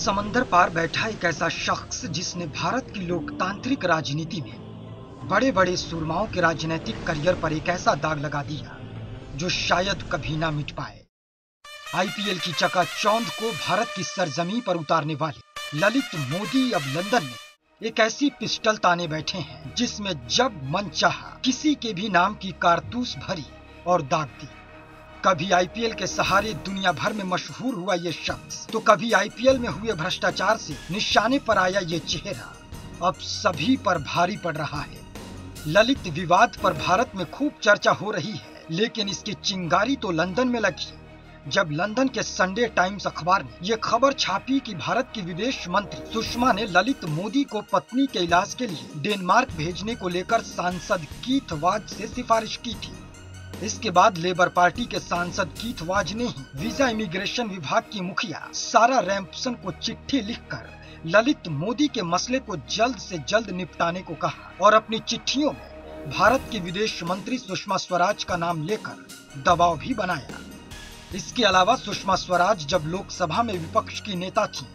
समंदर पार बैठा एक ऐसा शख्स जिसने भारत की लोकतांत्रिक राजनीति में बड़े बड़े सूरमाओं के राजनीतिक करियर पर एक ऐसा दाग लगा दिया जो शायद कभी ना मिट पाए। आईपीएल की चकाचौंध को भारत की सरजमी पर उतारने वाले ललित मोदी अब लंदन में एक ऐसी पिस्टल ताने बैठे हैं जिसमें जब मन चाहा किसी के भी नाम की कारतूस भरी और दाग दी। कभी आईपीएल के सहारे दुनिया भर में मशहूर हुआ ये शख्स, तो कभी आईपीएल में हुए भ्रष्टाचार से निशाने पर आया ये चेहरा अब सभी पर भारी पड़ रहा है। ललित विवाद पर भारत में खूब चर्चा हो रही है, लेकिन इसकी चिंगारी तो लंदन में लगी जब लंदन के संडे टाइम्स अखबार ने ये खबर छापी कि भारत की विदेश मंत्री सुषमा ने ललित मोदी को पत्नी के इलाज के लिए डेनमार्क भेजने को लेकर सांसद कीथ वाज से सिफारिश की थी। इसके बाद लेबर पार्टी के सांसद कीथ वाज ने ही वीजा इमिग्रेशन विभाग की मुखिया सारा रैम्पसन को चिट्ठी लिखकर ललित मोदी के मसले को जल्द से जल्द निपटाने को कहा और अपनी चिट्ठियों में भारत की विदेश मंत्री सुषमा स्वराज का नाम लेकर दबाव भी बनाया। इसके अलावा सुषमा स्वराज जब लोकसभा में विपक्ष की नेता थी,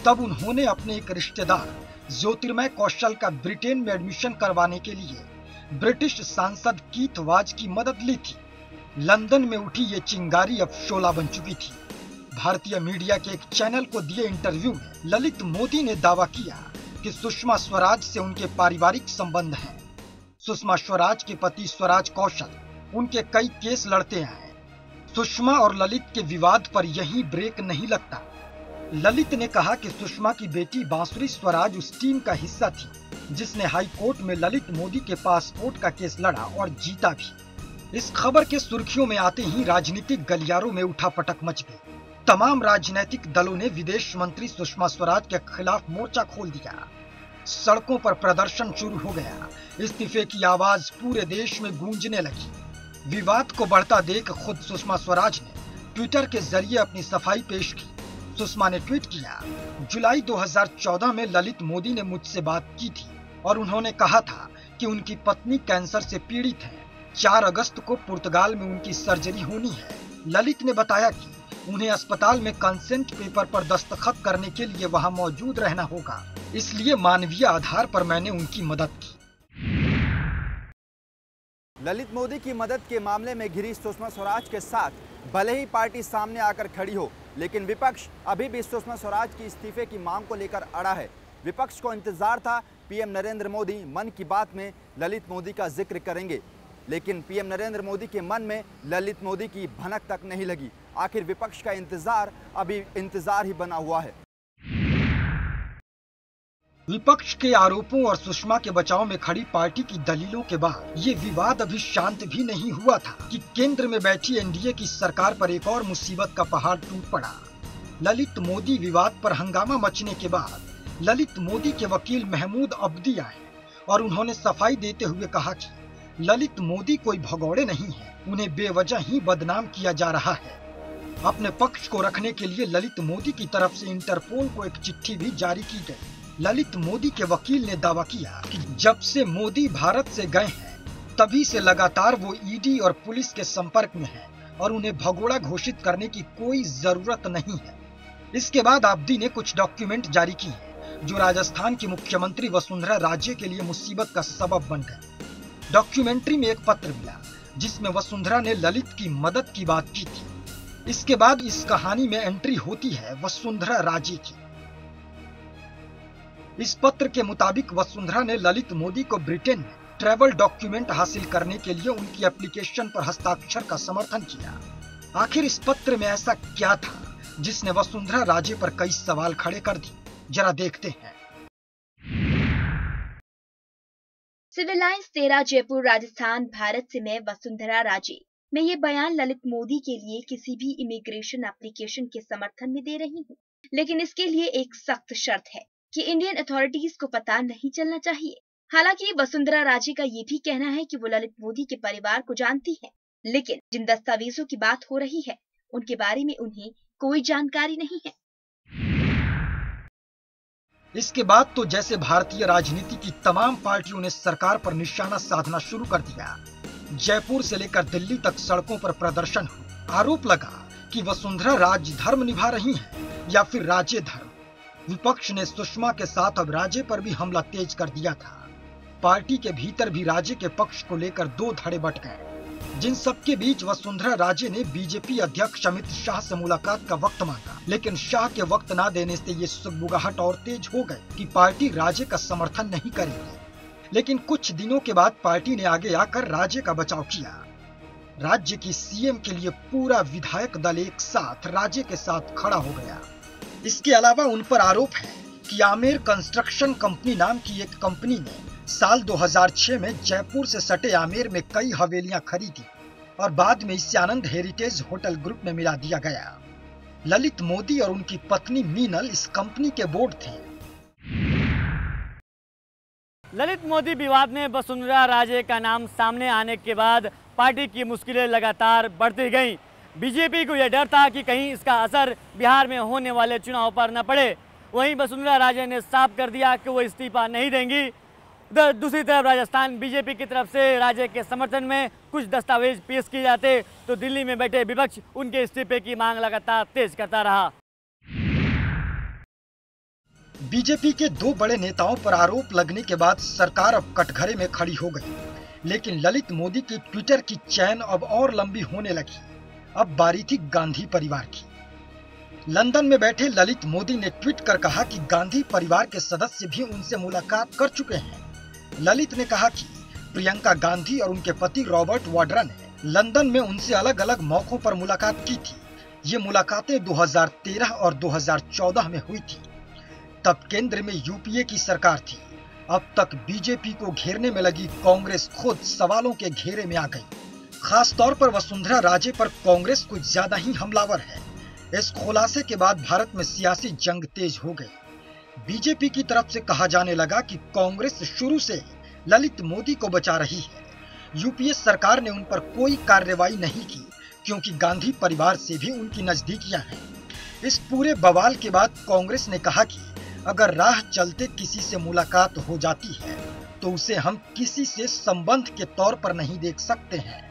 तब उन्होंने अपने एक रिश्तेदार ज्योतिर्मय कौशल का ब्रिटेन में एडमिशन करवाने के लिए ब्रिटिश सांसद कीथ वाज की मदद ली थी। लंदन में उठी ये चिंगारी अब शोला बन चुकी थी। भारतीय मीडिया के एक चैनल को दिए इंटरव्यू में ललित मोदी ने दावा किया कि सुषमा स्वराज से उनके पारिवारिक संबंध हैं। सुषमा स्वराज के पति स्वराज कौशल उनके कई केस लड़ते हैं। सुषमा और ललित के विवाद पर यहीं ब्रेक नहीं लगता। ललित ने कहा कि सुषमा की बेटी बांसुरी स्वराज उस टीम का हिस्सा थी जिसने हाई कोर्ट में ललित मोदी के पासपोर्ट का केस लड़ा और जीता भी। इस खबर के सुर्खियों में आते ही राजनीतिक गलियारों में उठापटक मच गई। तमाम राजनीतिक दलों ने विदेश मंत्री सुषमा स्वराज के खिलाफ मोर्चा खोल दिया। सड़कों पर प्रदर्शन शुरू हो गया। इस्तीफे की आवाज पूरे देश में गूंजने लगी। विवाद को बढ़ता देख खुद सुषमा स्वराज ने ट्विटर के जरिए अपनी सफाई पेश की। सुषमा ने ट्वीट किया, जुलाई 2014 में ललित मोदी ने मुझसे बात की थी और उन्होंने कहा था कि उनकी पत्नी कैंसर से पीड़ित है। 4 अगस्त को पुर्तगाल में उनकी सर्जरी होनी है। ललित ने बताया कि उन्हें अस्पताल में कंसेंट पेपर पर दस्तखत करने के लिए वहां मौजूद रहना होगा, इसलिए मानवीय आधार पर मैंने उनकी मदद की। ललित मोदी की मदद के मामले में घिरी सुषमा स्वराज के साथ भले ही पार्टी सामने आकर खड़ी हो, लेकिन विपक्ष अभी भी सुषमा स्वराज की इस्तीफे की मांग को लेकर अड़ा है। विपक्ष को इंतजार था पीएम नरेंद्र मोदी मन की बात में ललित मोदी का जिक्र करेंगे, लेकिन पीएम नरेंद्र मोदी के मन में ललित मोदी की भनक तक नहीं लगी। आखिर विपक्ष का इंतजार अभी इंतजार ही बना हुआ है। विपक्ष के आरोपों और सुषमा के बचाव में खड़ी पार्टी की दलीलों के बाद ये विवाद अभी शांत भी नहीं हुआ था कि केंद्र में बैठी एनडीए की सरकार पर एक और मुसीबत का पहाड़ टूट पड़ा। ललित मोदी विवाद पर हंगामा मचने के बाद ललित मोदी के वकील महमूद अब्दी आए और उन्होंने सफाई देते हुए कहा कि ललित मोदी कोई भगौड़े नहीं है, उन्हें बेवजह ही बदनाम किया जा रहा है। अपने पक्ष को रखने के लिए ललित मोदी की तरफ से इंटरपोल को एक चिट्ठी भी जारी की गई। ललित मोदी के वकील ने दावा किया कि जब से मोदी भारत से गए हैं तभी से लगातार वो ईडी और पुलिस के संपर्क में हैं और उन्हें भगोड़ा घोषित करने की कोई जरूरत नहीं है। इसके बाद अब्दी ने कुछ डॉक्यूमेंट जारी किए जो राजस्थान की मुख्यमंत्री वसुंधरा राजे के लिए मुसीबत का सबब बन गए। डॉक्यूमेंट्री में एक पत्र मिला जिसमें वसुंधरा ने ललित की मदद की बात की थी। इसके बाद इस कहानी में एंट्री होती है वसुंधरा राजे की। इस पत्र के मुताबिक वसुंधरा ने ललित मोदी को ब्रिटेन में ट्रैवल डॉक्यूमेंट हासिल करने के लिए उनकी एप्लीकेशन पर हस्ताक्षर का समर्थन किया। आखिर इस पत्र में ऐसा क्या था जिसने वसुंधरा राजे पर कई सवाल खड़े कर दिए, जरा देखते हैं। सिविल लाइंस 13 जयपुर राजस्थान भारत से मैं वसुंधरा राजे। मैं ये बयान ललित मोदी के लिए किसी भी इमिग्रेशन एप्लीकेशन के समर्थन में दे रही हूँ, लेकिन इसके लिए एक सख्त शर्त है कि इंडियन अथॉरिटीज को पता नहीं चलना चाहिए। हालांकि वसुंधरा राजे का ये भी कहना है कि वो ललित मोदी के परिवार को जानती है, लेकिन जिन दस्तावेजों की बात हो रही है उनके बारे में उन्हें कोई जानकारी नहीं है। इसके बाद तो जैसे भारतीय राजनीति की तमाम पार्टियों ने सरकार पर निशाना साधना शुरू कर दिया। जयपुर से लेकर दिल्ली तक सड़कों पर प्रदर्शन हुआ। आरोप लगा कि वसुंधरा राजधर्म निभा रही हैं या फिर राज्य धर्म। विपक्ष ने सुषमा के साथ अब राजे पर भी हमला तेज कर दिया था। पार्टी के भीतर भी राजे के पक्ष को लेकर दो धड़े बट गए, जिन सबके बीच वसुंधरा राजे ने बीजेपी अध्यक्ष अमित शाह से मुलाकात का वक्त मांगा, लेकिन शाह के वक्त न देने से ये सुगबुगाहट और तेज हो गई कि पार्टी राजे का समर्थन नहीं करेगी। लेकिन कुछ दिनों के बाद पार्टी ने आगे आकर राजे का बचाव किया। राज्य की सीएम के लिए पूरा विधायक दल एक साथ राजे के साथ खड़ा हो गया। इसके अलावा उन पर आरोप है कि आमेर कंस्ट्रक्शन कंपनी नाम की एक कंपनी ने साल 2006 में जयपुर से सटे आमेर में कई हवेलियां खरीदी और बाद में इसे आनंद हेरिटेज होटल ग्रुप में मिला दिया गया। ललित मोदी और उनकी पत्नी मीनल इस कंपनी के बोर्ड थे। ललित मोदी विवाद में वसुंधरा राजे का नाम सामने आने के बाद पार्टी की मुश्किलें लगातार बढ़ती गईं। बीजेपी को यह डर था कि कहीं इसका असर बिहार में होने वाले चुनाव पर न पड़े। वहीं वसुंधरा राजे ने साफ कर दिया कि वो इस्तीफा नहीं देंगी। उधर दूसरी तरफ राजस्थान बीजेपी की तरफ से राजे के समर्थन में कुछ दस्तावेज पेश किए जाते तो दिल्ली में बैठे विपक्ष उनके इस्तीफे की मांग लगातार तेज करता रहा। बीजेपी के दो बड़े नेताओं पर आरोप लगने के बाद सरकार अब कटघरे में खड़ी हो गई, लेकिन ललित मोदी की ट्विटर की चैन अब और लंबी होने लगी। अब बारी थी गांधी परिवार की। लंदन में बैठे ललित मोदी ने ट्वीट कर कहा कि गांधी परिवार के सदस्य भी उनसे मुलाकात कर चुके हैं। ललित ने कहा कि प्रियंका गांधी और उनके पति रॉबर्ट वाड्रा ने लंदन में उनसे अलग अलग मौकों पर मुलाकात की थी। ये मुलाकातें 2013 और 2014 में हुई थी। तब केंद्र में यूपीए की सरकार थी। अब तक बीजेपी को घेरने में लगी कांग्रेस खुद सवालों के घेरे में आ गई। खास तौर पर वसुंधरा राजे पर कांग्रेस कुछ ज्यादा ही हमलावर है। इस खुलासे के बाद भारत में सियासी जंग तेज हो गई। बीजेपी की तरफ से कहा जाने लगा कि कांग्रेस शुरू से ललित मोदी को बचा रही है। यूपीए सरकार ने उन पर कोई कार्रवाई नहीं की क्योंकि गांधी परिवार से भी उनकी नजदीकियां हैं। इस पूरे बवाल के बाद कांग्रेस ने कहा कि अगर राह चलते किसी से मुलाकात हो जाती है तो उसे हम किसी से संबंध के तौर पर नहीं देख सकते हैं।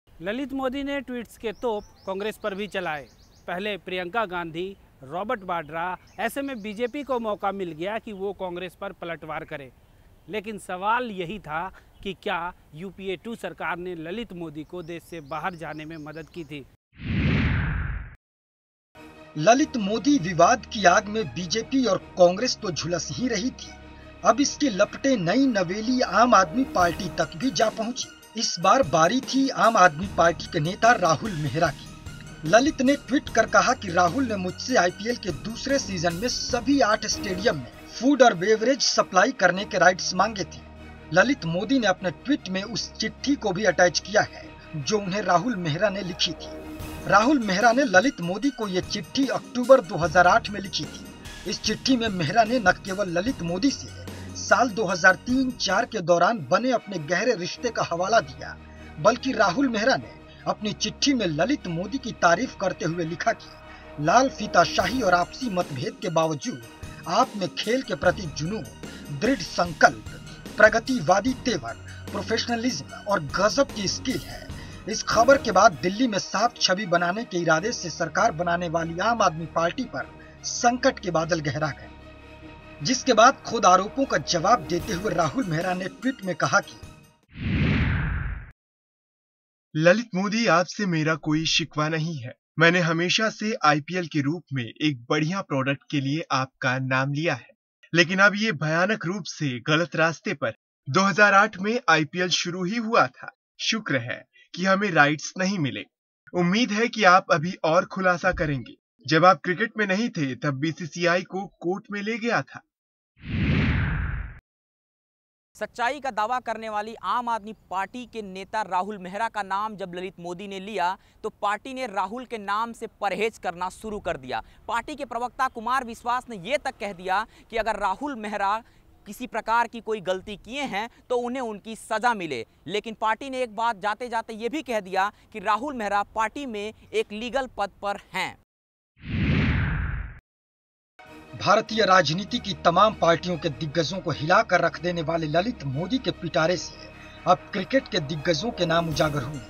ललित मोदी ने ट्वीट्स के तोप कांग्रेस पर भी चलाए। पहले प्रियंका गांधी, रॉबर्ट वाड्रा, ऐसे में बीजेपी को मौका मिल गया कि वो कांग्रेस पर पलटवार करे। लेकिन सवाल यही था कि क्या यूपीए 2 सरकार ने ललित मोदी को देश से बाहर जाने में मदद की थी। ललित मोदी विवाद की आग में बीजेपी और कांग्रेस तो झुलस ही रही थी। अब इसकी लपटें नई नवेली आम आदमी पार्टी तक भी जा पहुंची। इस बार बारी थी आम आदमी पार्टी के नेता राहुल मेहरा की। ललित ने ट्वीट कर कहा कि राहुल ने मुझसे आईपीएल के दूसरे सीजन में सभी 8 स्टेडियम में फूड और बेवरेज सप्लाई करने के राइट्स मांगे थे। ललित मोदी ने अपने ट्वीट में उस चिट्ठी को भी अटैच किया है जो उन्हें राहुल मेहरा ने लिखी थी। राहुल मेहरा ने ललित मोदी को ये चिट्ठी अक्टूबर 2008 में लिखी थी। इस चिट्ठी में मेहरा ने न केवल ललित मोदी से साल 2003-04 के दौरान बने अपने गहरे रिश्ते का हवाला दिया, बल्कि राहुल मेहरा ने अपनी चिट्ठी में ललित मोदी की तारीफ करते हुए लिखा कि लाल फीताशाही और आपसी मतभेद के बावजूद आप में खेल के प्रति जुनून, दृढ़ संकल्प, प्रगतिवादी तेवर, प्रोफेशनलिज्म और गजब की स्किल है। इस खबर के बाद दिल्ली में साफ छवि बनाने के इरादे से सरकार बनाने वाली आम आदमी पार्टी पर संकट के बादल गहरा गए, जिसके बाद खुद आरोपों का जवाब देते हुए राहुल मेहरा ने ट्वीट में कहा कि ललित मोदी, आपसे मेरा कोई शिकवा नहीं है। मैंने हमेशा से आईपीएल के रूप में एक बढ़िया प्रोडक्ट के लिए आपका नाम लिया है, लेकिन अब ये भयानक रूप से गलत रास्ते पर। 2008 में आईपीएल शुरू ही हुआ था। शुक्र है कि हमें राइट्स नहीं मिले। उम्मीद है कि आप अभी और खुलासा करेंगे। जब आप क्रिकेट में नहीं थे तब बीसीसीआई को कोर्ट में ले गया था। सच्चाई का दावा करने वाली आम आदमी पार्टी के नेता राहुल मेहरा का नाम जब ललित मोदी ने लिया तो पार्टी ने राहुल के नाम से परहेज करना शुरू कर दिया। पार्टी के प्रवक्ता कुमार विश्वास ने यह तक कह दिया कि अगर राहुल मेहरा किसी प्रकार की कोई गलती किए हैं तो उन्हें उनकी सजा मिले। लेकिन पार्टी ने एक बात जाते जाते ये भी कह दिया कि राहुल मेहरा पार्टी में एक लीगल पद पर हैं। भारतीय राजनीति की तमाम पार्टियों के दिग्गजों को हिलाकर रख देने वाले ललित मोदी के पिटारे से अब क्रिकेट के दिग्गजों के नाम उजागर हुए।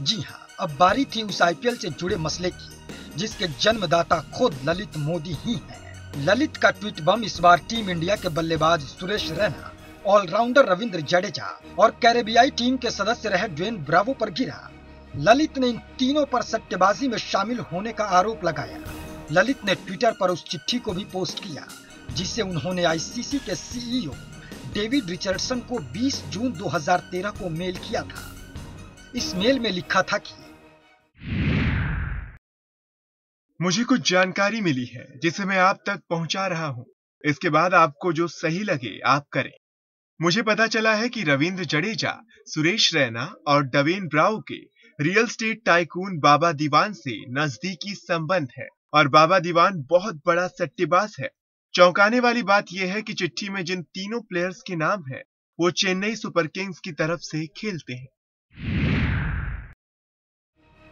जी हाँ, अब बारी थी उस आईपीएल से जुड़े मसले की जिसके जन्मदाता खुद ललित मोदी ही हैं। ललित का ट्वीट बम इस बार टीम इंडिया के बल्लेबाज सुरेश रैना, ऑलराउंडर रविंद्र जडेजा और कैरेबियाई टीम के सदस्य रहे ड्वेन ब्रावो पर गिरा। ललित ने इन तीनों पर सट्टेबाजी में शामिल होने का आरोप लगाया। ललित ने ट्विटर पर उस चिट्ठी को भी पोस्ट किया जिसे उन्होंने आईसीसी के सीईओ डेविड रिचर्डसन को 20 जून 2013 को मेल किया था। इस मेल में लिखा था कि मुझे कुछ जानकारी मिली है जिसे मैं आप तक पहुंचा रहा हूं। इसके बाद आपको जो सही लगे आप करें। मुझे पता चला है कि रविंद्र जडेजा, सुरेश रैना और ड्वेन ब्रावो के रियल स्टेट टाइकून बाबा दीवान से नजदीकी संबंध है और बाबा दीवान बहुत बड़ा सट्टेबाज है। चौंकाने वाली बात यह है कि चिट्ठी में जिन तीनों प्लेयर्स के नाम है वो चेन्नई सुपर किंग्स की तरफ से खेलते हैं।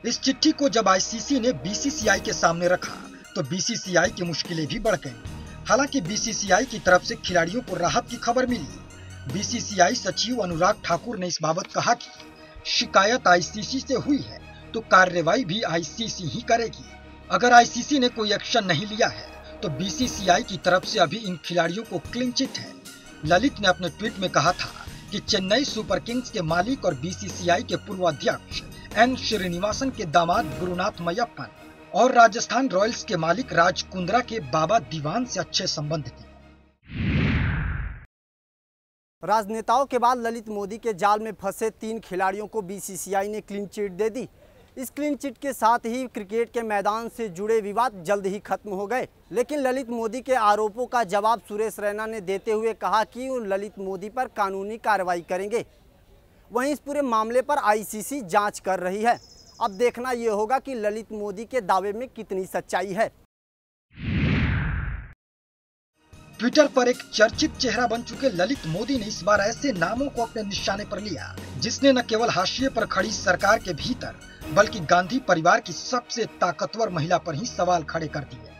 इस चिट्ठी को जब आईसीसी ने बीसीसीआई के सामने रखा तो बीसीसीआई की मुश्किलें भी बढ़ गईं। हालांकि बीसीसीआई की तरफ से खिलाड़ियों को राहत की खबर मिली। बीसीसीआई सचिव अनुराग ठाकुर ने इस बाबत कहा कि शिकायत आईसीसी से हुई है तो कार्रवाई भी आईसीसी ही करेगी। अगर आईसीसी ने कोई एक्शन नहीं लिया है तो बीसीसीआई की तरफ से अभी इन खिलाड़ियों को क्लीन चिट है। ललित ने अपने ट्वीट में कहा था कि चेन्नई सुपर किंग्स के मालिक और बीसीसीआई के पूर्व अध्यक्ष एन श्रीनिवासन के दामाद गुरुनाथ मयप्पन और राजस्थान रॉयल्स के मालिक राज कुंद्रा के बाबा दीवान से अच्छे संबंध थे। राजनेताओं के बाद ललित मोदी के जाल में फंसे 3 खिलाड़ियों को बीसीसीआई ने क्लीन चिट दे दी। इस क्लीन चिट के साथ ही क्रिकेट के मैदान से जुड़े विवाद जल्द ही खत्म हो गए। लेकिन ललित मोदी के आरोपों का जवाब सुरेश रैना ने देते हुए कहा कि वो ललित मोदी पर कानूनी कार्रवाई करेंगे। वहीं इस पूरे मामले पर आईसीसी जांच कर रही है। अब देखना ये होगा कि ललित मोदी के दावे में कितनी सच्चाई है। ट्विटर पर एक चर्चित चेहरा बन चुके ललित मोदी ने इस बार ऐसे नामों को अपने निशाने पर लिया जिसने न केवल हाशिए पर खड़ी सरकार के भीतर बल्कि गांधी परिवार की सबसे ताकतवर महिला पर ही सवाल खड़े कर दिए।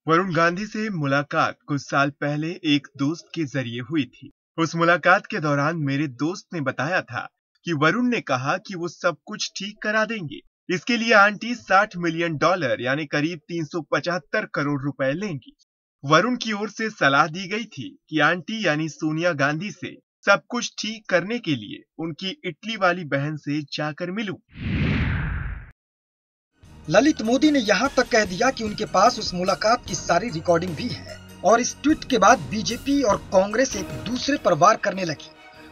वरुण गांधी से मुलाकात कुछ साल पहले एक दोस्त के जरिए हुई थी। उस मुलाकात के दौरान मेरे दोस्त ने बताया था कि वरुण ने कहा कि वो सब कुछ ठीक करा देंगे। इसके लिए आंटी $60 मिलियन यानी करीब 375 करोड़ रुपए लेंगी। वरुण की ओर से सलाह दी गई थी कि आंटी यानी सोनिया गांधी से सब कुछ ठीक करने के लिए उनकी इटली वाली बहन से जाकर मिलूं। ललित मोदी ने यहाँ तक कह दिया कि उनके पास उस मुलाकात की सारी रिकॉर्डिंग भी है और इस ट्वीट के बाद बीजेपी और कांग्रेस एक दूसरे पर वार करने लगी।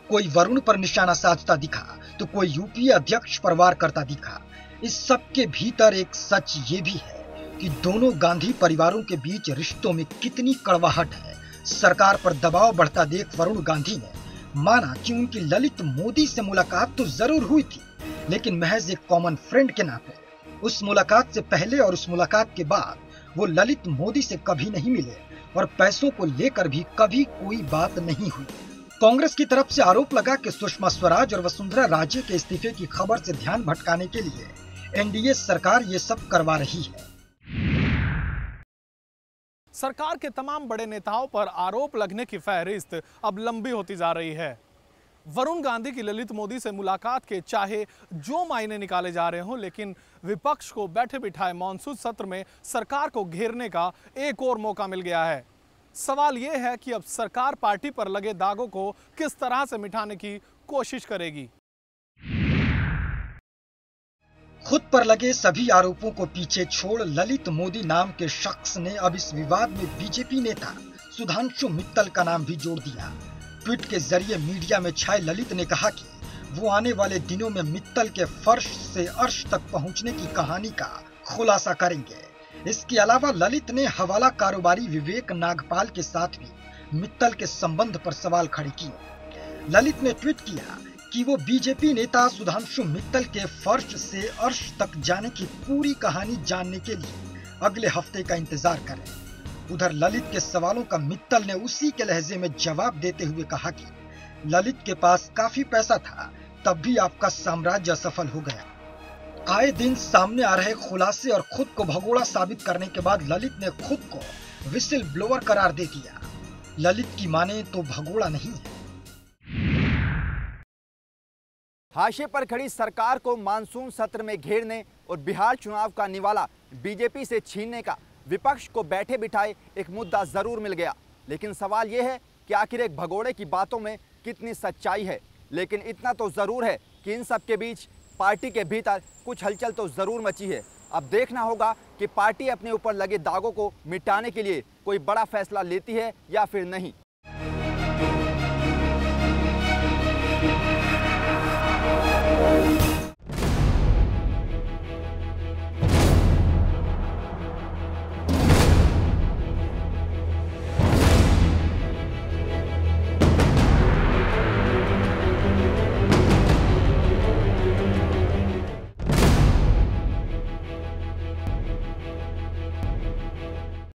कोई वरुण पर निशाना साधता दिखा तो कोई यूपीए अध्यक्ष पर वार करता दिखा। इस सब के भीतर एक सच ये भी है कि दोनों गांधी परिवारों के बीच रिश्तों में कितनी कड़वाहट है। सरकार पर दबाव बढ़ता देख वरुण गांधी ने माना कि उनकी ललित मोदी से मुलाकात तो जरूर हुई थी लेकिन महज एक कॉमन फ्रेंड के नाते। उस मुलाकात से पहले और उस मुलाकात के बाद वो ललित मोदी से कभी नहीं मिले और पैसों को लेकर भी कभी कोई बात नहीं हुई। कांग्रेस की तरफ से आरोप लगा कि सुषमा स्वराज और वसुंधरा राजे के इस्तीफे की खबर से ध्यान भटकाने के लिए एनडीए सरकार ये सब करवा रही है। सरकार के तमाम बड़े नेताओं पर आरोप लगने की फहरिस्त अब लंबी होती जा रही है। वरुण गांधी की ललित मोदी से मुलाकात के चाहे जो मायने निकाले जा रहे हों, लेकिन विपक्ष को बैठे बिठाए मॉनसून सत्र में सरकार को घेरने का एक और मौका मिल गया है। सवाल यह है कि अब सरकार पार्टी पर लगे दागों को किस तरह से मिटाने की कोशिश करेगी। खुद पर लगे सभी आरोपों को पीछे छोड़ ललित मोदी नाम के शख्स ने अब इस विवाद में बीजेपी नेता सुधांशु मित्तल का नाम भी जोड़ दिया। ट्वीट के जरिए मीडिया में छाए ललित ने कहा कि वो आने वाले दिनों में मित्तल के फर्श से अर्श तक पहुंचने की कहानी का खुलासा करेंगे। इसके अलावा ललित ने हवाला कारोबारी विवेक नागपाल के साथ भी मित्तल के संबंध पर सवाल खड़े किए। ललित ने ट्वीट किया कि वो बीजेपी नेता सुधांशु मित्तल के फर्श से अर्श तक जाने की पूरी कहानी जानने के लिए अगले हफ्ते का इंतजार करें। उधर ललित के सवालों का मित्तल ने उसी के लहजे में जवाब देते हुए कहा कि ललित के पास काफी पैसा था तब भी आपका साम्राज्य असफल हो गया। आए दिन सामने आ रहे खुलासे और खुद को भगोड़ा साबित करने के बाद ललित ने खुद को विसिल ब्लोअर करार दे दिया। ललित की माने तो भगोड़ा नहीं है। हाशिए पर खड़ी सरकार को मानसून सत्र में घेरने और बिहार चुनाव का निवाला बीजेपी से छीनने का विपक्ष को बैठे बिठाए एक मुद्दा जरूर मिल गया। लेकिन सवाल यह है कि आखिर एक भगोड़े की बातों में कितनी सच्चाई है। लेकिन इतना तो जरूर है कि इन सब के बीच पार्टी के भीतर कुछ हलचल तो जरूर मची है। अब देखना होगा कि पार्टी अपने ऊपर लगे दागों को मिटाने के लिए कोई बड़ा फैसला लेती है या फिर नहीं।